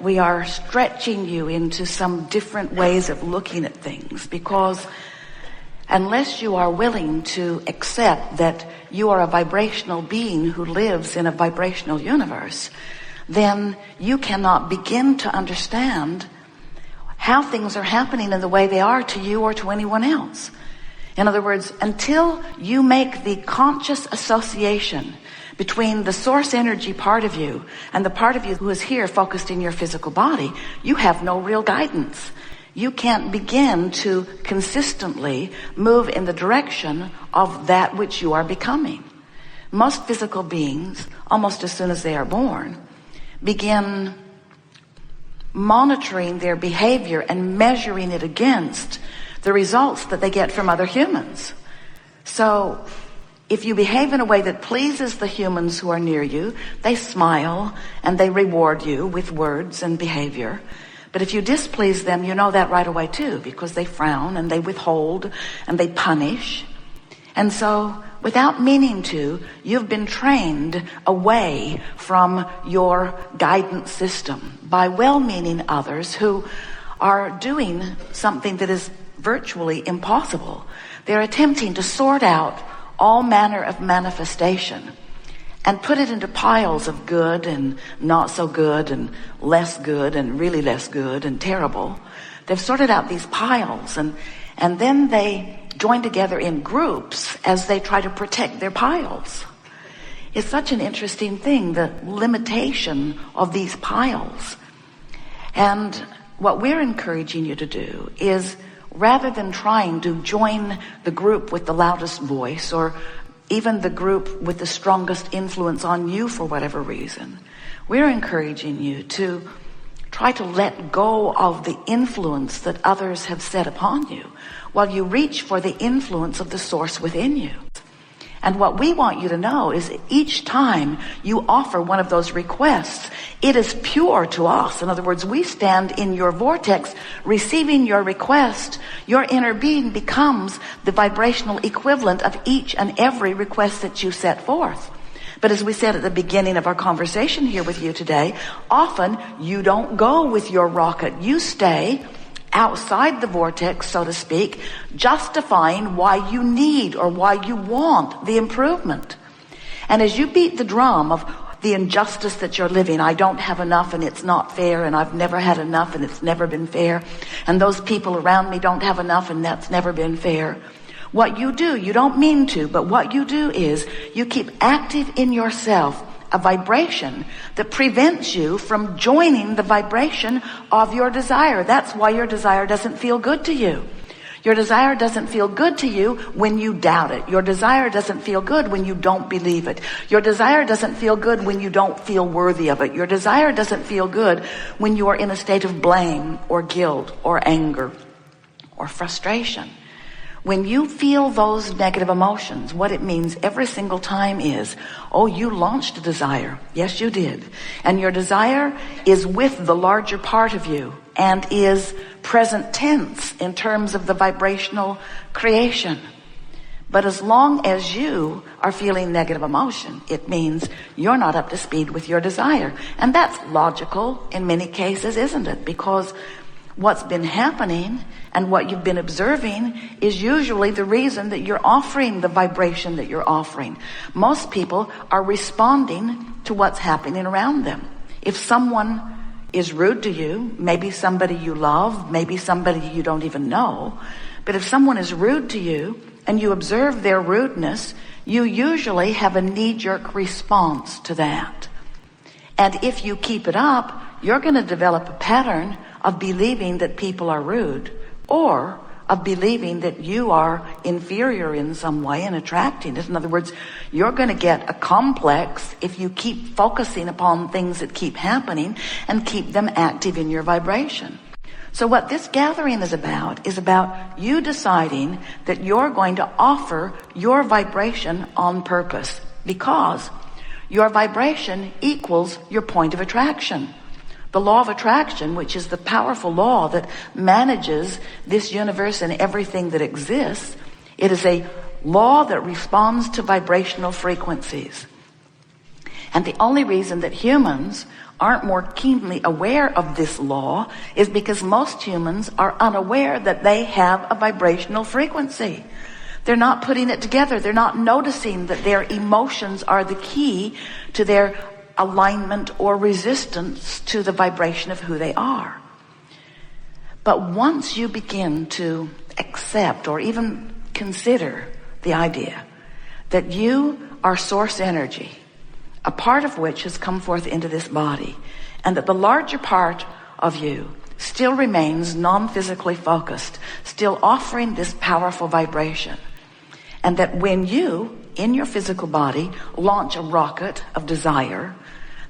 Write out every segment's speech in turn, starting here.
we are stretching you into some different ways of looking at things, because unless you are willing to accept that you are a vibrational being who lives in a vibrational universe, then you cannot begin to understand how things are happening in the way they are to you or to anyone else. In other words, until you make the conscious association between the source energy part of you and the part of you who is here focused in your physical body, you have no real guidance. You can't begin to consistently move in the direction of that which you are becoming. Most physical beings, almost as soon as they are born, begin monitoring their behavior and measuring it against the results that they get from other humans. So if you behave in a way that pleases the humans who are near you, they smile and they reward you with words and behavior. But if you displease them, you know that right away too, because they frown and they withhold and they punish. And so, without meaning to, you've been trained away from your guidance system by well-meaning others who are doing something that is virtually impossible. They're attempting to sort out all manner of manifestation and put it into piles of good and not so good and really less good and terrible. They've sorted out these piles and then they join together in groups as they try to protect their piles. It's such an interesting thing, the limitation of these piles. And what we're encouraging you to do is, rather than trying to join the group with the loudest voice or even the group with the strongest influence on you for whatever reason, we're encouraging you to try to let go of the influence that others have set upon you while you reach for the influence of the source within you. And what we want you to know is each time you offer one of those requests, it is pure to us. In other words, we stand in your vortex receiving your request. Your inner being becomes the vibrational equivalent of each and every request that you set forth. But as we said at the beginning of our conversation here with you today, often you don't go with your rocket. You stay outside the vortex, so to speak, justifying why you need or why you want the improvement. And as you beat the drum of the injustice that you're living, I don't have enough and it's not fair, and I've never had enough and it's never been fair, and those people around me don't have enough and that's never been fair. What you do, you don't mean to, but what you do is you keep active in yourself a vibration that prevents you from joining the vibration of your desire. That's why your desire doesn't feel good to you. Your desire doesn't feel good to you when you doubt it. Your desire doesn't feel good when you don't believe it. Your desire doesn't feel good when you don't feel worthy of it. Your desire doesn't feel good when you are in a state of blame or guilt or anger or frustration. When you feel those negative emotions, what it means every single time is, oh, you launched a desire. Yes, you did. And your desire is with the larger part of you and is present tense in terms of the vibrational creation. But as long as you are feeling negative emotion, it means you're not up to speed with your desire. And that's logical in many cases, isn't it? Because what's been happening and what you've been observing is usually the reason that you're offering the vibration that you're offering. Most people are responding to what's happening around them. If someone is rude to you, maybe somebody you love, maybe somebody you don't even know, but if someone is rude to you and you observe their rudeness, you usually have a knee-jerk response to that. And if you keep it up, you're going to develop a pattern of believing that people are rude, or of believing that you are inferior in some way and attracting it. In other words, you're going to get a complex if you keep focusing upon things that keep happening and keep them active in your vibration. So what this gathering is about you deciding that you're going to offer your vibration on purpose, because your vibration equals your point of attraction. The law of attraction, which is the powerful law that manages this universe and everything that exists, it is a law that responds to vibrational frequencies. And the only reason that humans aren't more keenly aware of this law is because most humans are unaware that they have a vibrational frequency. They're not putting it together. They're not noticing that their emotions are the key to their alignment or resistance to the vibration of who they are. But once you begin to accept or even consider the idea that you are source energy, a part of which has come forth into this body, and that the larger part of you still remains non-physically focused, still offering this powerful vibration, and that when you, in your physical body, launch a rocket of desire,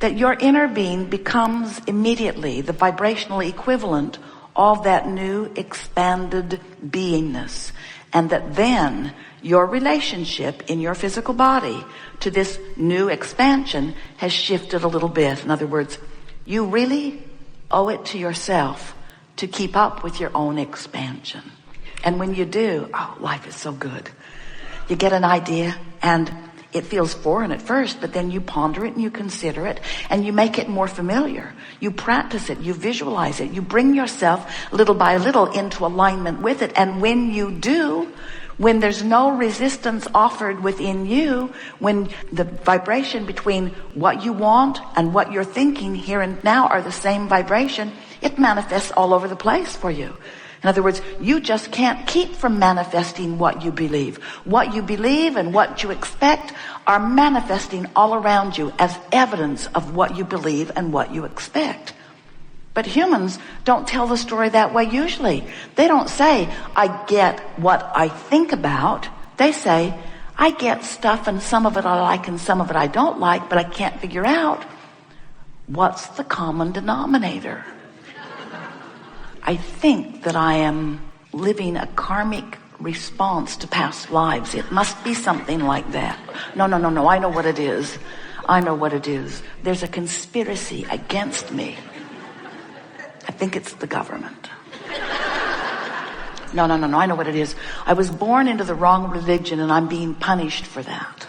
that your inner being becomes immediately the vibrational equivalent of that new expanded beingness, and that then your relationship in your physical body to this new expansion has shifted a little bit. In other words, you really owe it to yourself to keep up with your own expansion. And when you do, oh, life is so good. You get an idea and it feels foreign at first, but then you ponder it and you consider it and you make it more familiar. You practice it, you visualize it, you bring yourself little by little into alignment with it. And when you do, when there's no resistance offered within you, when the vibration between what you want and what you're thinking here and now are the same vibration, it manifests all over the place for you. In other words, you just can't keep from manifesting what you believe. What you believe and what you expect are manifesting all around you as evidence of what you believe and what you expect. But humans don't tell the story that way usually. They don't say, I get what I think about. They say, I get stuff and some of it I like and some of it I don't like, but I can't figure out what's the common denominator. I think that I am living a karmic response to past lives. It must be something like that. No, I know what it is. I know what it is. There's a conspiracy against me. I think it's the government. No, I know what it is. I was born into the wrong religion and I'm being punished for that.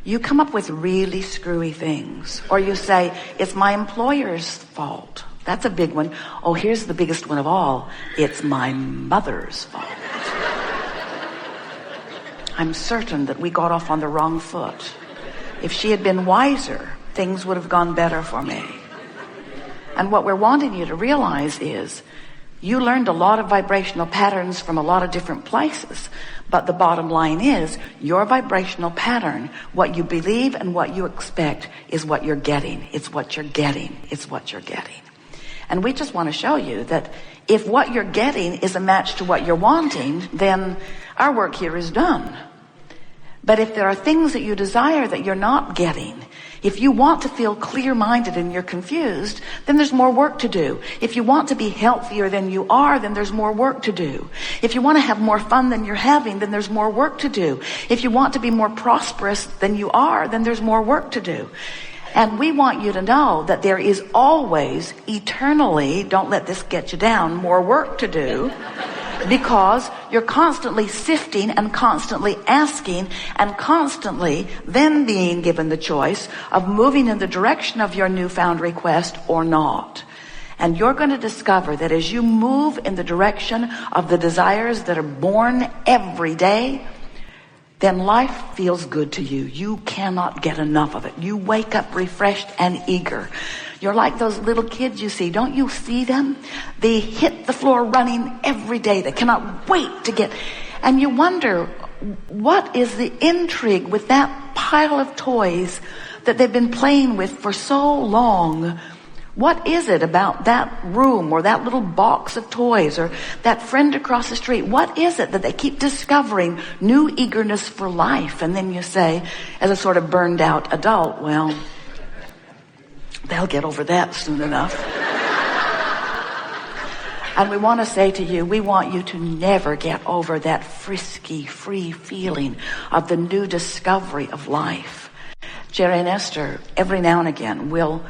You come up with really screwy things. Or you say, it's my employer's fault. That's a big one. Oh, here's the biggest one of all. It's my mother's fault. I'm certain that we got off on the wrong foot. If she had been wiser, things would have gone better for me. And what we're wanting you to realize is you learned a lot of vibrational patterns from a lot of different places. But the bottom line is your vibrational pattern, what you believe and what you expect is what you're getting. It's what you're getting. It's what you're getting. And we just want to show you that if what you're getting is a match to what you're wanting, then our work here is done. But if there are things that you desire that you're not getting, if you want to feel clear-minded and you're confused, then there's more work to do. If you want to be healthier than you are, then there's more work to do. If you want to have more fun than you're having, then there's more work to do. If you want to be more prosperous than you are, then there's more work to do. And we want you to know that there is always, eternally, don't let this get you down, more work to do, because you're constantly sifting and constantly asking and constantly then being given the choice of moving in the direction of your newfound request or not. And you're going to discover that as you move in the direction of the desires that are born every day, then life feels good to you. You cannot get enough of it. You wake up refreshed and eager. You're like those little kids you see. Don't you see them? They hit the floor running every day. They cannot wait to get... And you wonder, what is the intrigue with that pile of toys that they've been playing with for so long? What is it about that room or that little box of toys or that friend across the street? What is it that they keep discovering new eagerness for life? And then you say, as a sort of burned out adult, well, they'll get over that soon enough. And we want to say to you, we want you to never get over that frisky, free feeling of the new discovery of life. Jerry and Esther, every now and again, will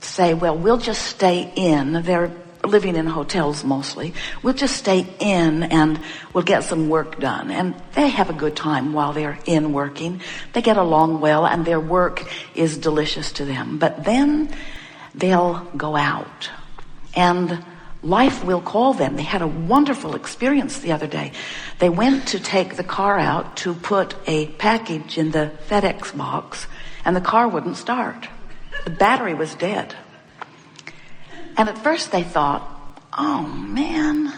say, well, we'll just stay in. They're living in hotels mostly. We'll just stay in and we'll get some work done. And they have a good time while they're in working. They get along well and their work is delicious to them. But then they'll go out and life will call them. They had a wonderful experience the other day. They went to take the car out to put a package in the FedEx box, and the car wouldn't start. The battery was dead. And at first they thought, oh man,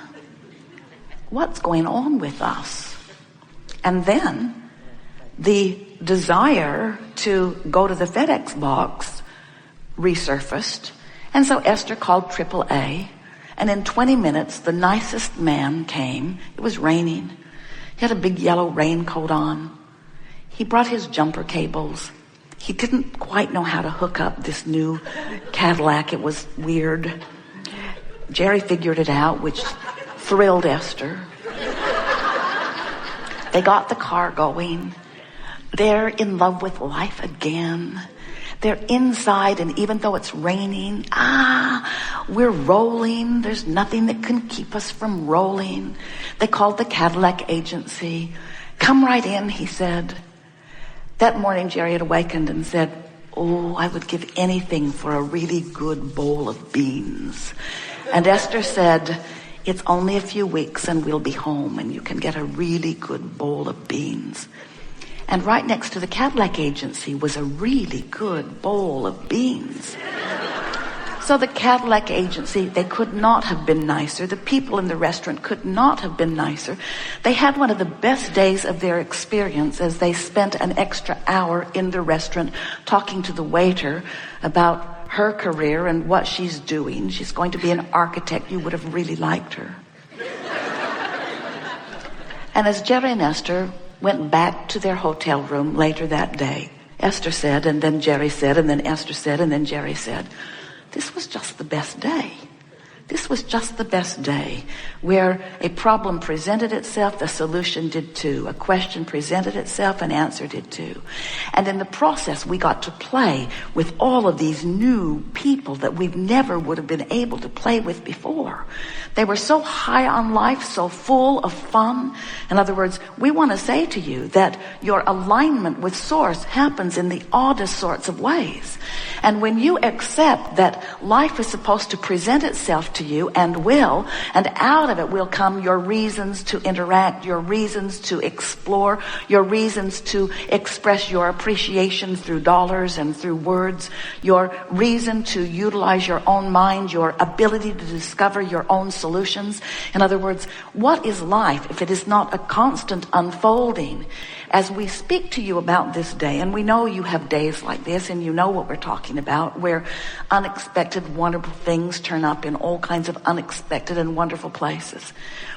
what's going on with us? And then the desire to go to the FedEx box resurfaced. And so Esther called AAA. And in 20 minutes, the nicest man came. It was raining. He had a big yellow raincoat on. He brought his jumper cables. He didn't quite know how to hook up this new Cadillac. It was weird. Jerry figured it out, which thrilled Esther. They got the car going. They're in love with life again. They're inside, and even though it's raining, we're rolling. There's nothing that can keep us from rolling. They called the Cadillac agency. Come right in, he said. That morning, Jerry had awakened and said, oh, I would give anything for a really good bowl of beans. And Esther said, it's only a few weeks and we'll be home and you can get a really good bowl of beans. And right next to the Cadillac agency was a really good bowl of beans. So the Cadillac agency, they could not have been nicer. The people in the restaurant could not have been nicer. They had one of the best days of their experience as they spent an extra hour in the restaurant talking to the waiter about her career and what she's doing. She's going to be an architect. You would have really liked her. And as Jerry and Esther went back to their hotel room later that day, Esther said, and then Jerry said, and then Esther said, and then Jerry said, this was just the best day. This was just the best day, where a problem presented itself, the solution did too. A question presented itself, an answer did too. And in the process, we got to play with all of these new people that we never would have been able to play with before. They were so high on life, so full of fun. In other words, we want to say to you that your alignment with Source happens in the oddest sorts of ways. And when you accept that life is supposed to present itself to you and will, and out of it will come your reasons to interact, your reasons to explore, your reasons to express your appreciation through dollars and through words, your reason to utilize your own mind, your ability to discover your own solutions. In other words, what is life if it is not a constant unfolding? As we speak to you about this day, and we know you have days like this, and you know what we're talking about, where unexpected, wonderful things turn up in all kinds of unexpected and wonderful places.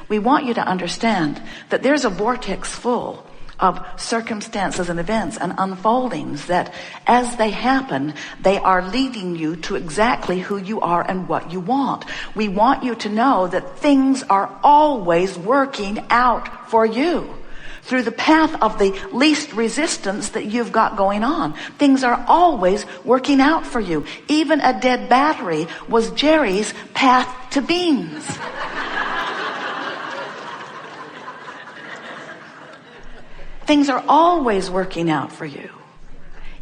We want you to understand that there's a vortex full of circumstances and events and unfoldings that, as they happen, they are leading you to exactly who you are and what you want. We want you to know that things are always working out for you through the path of the least resistance that you've got going on. Things are always working out for you. Even a dead battery was Jerry's path to beans. Things are always working out for you.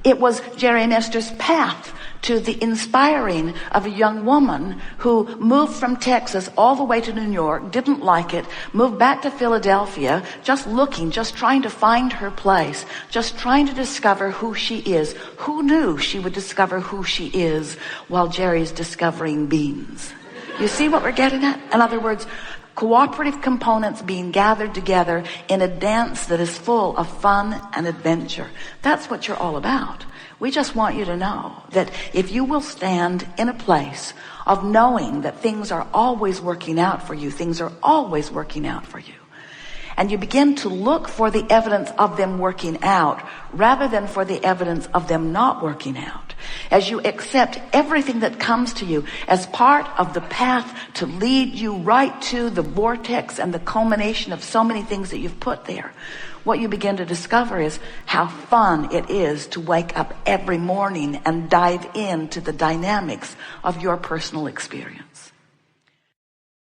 It was Jerry and Esther's path to the inspiring of a young woman who moved from Texas all the way to New York, didn't like it, moved back to Philadelphia, just looking, just trying to find her place, just trying to discover who she is. Who knew she would discover who she is while Jerry's discovering beans? You see what we're getting at? In other words, cooperative components being gathered together in a dance that is full of fun and adventure. That's what you're all about. We just want you to know that if you will stand in a place of knowing that things are always working out for you, things are always working out for you, and you begin to look for the evidence of them working out rather than for the evidence of them not working out, as you accept everything that comes to you as part of the path to lead you right to the vortex and the culmination of so many things that you've put there, what you begin to discover is how fun it is to wake up every morning and dive into the dynamics of your personal experience.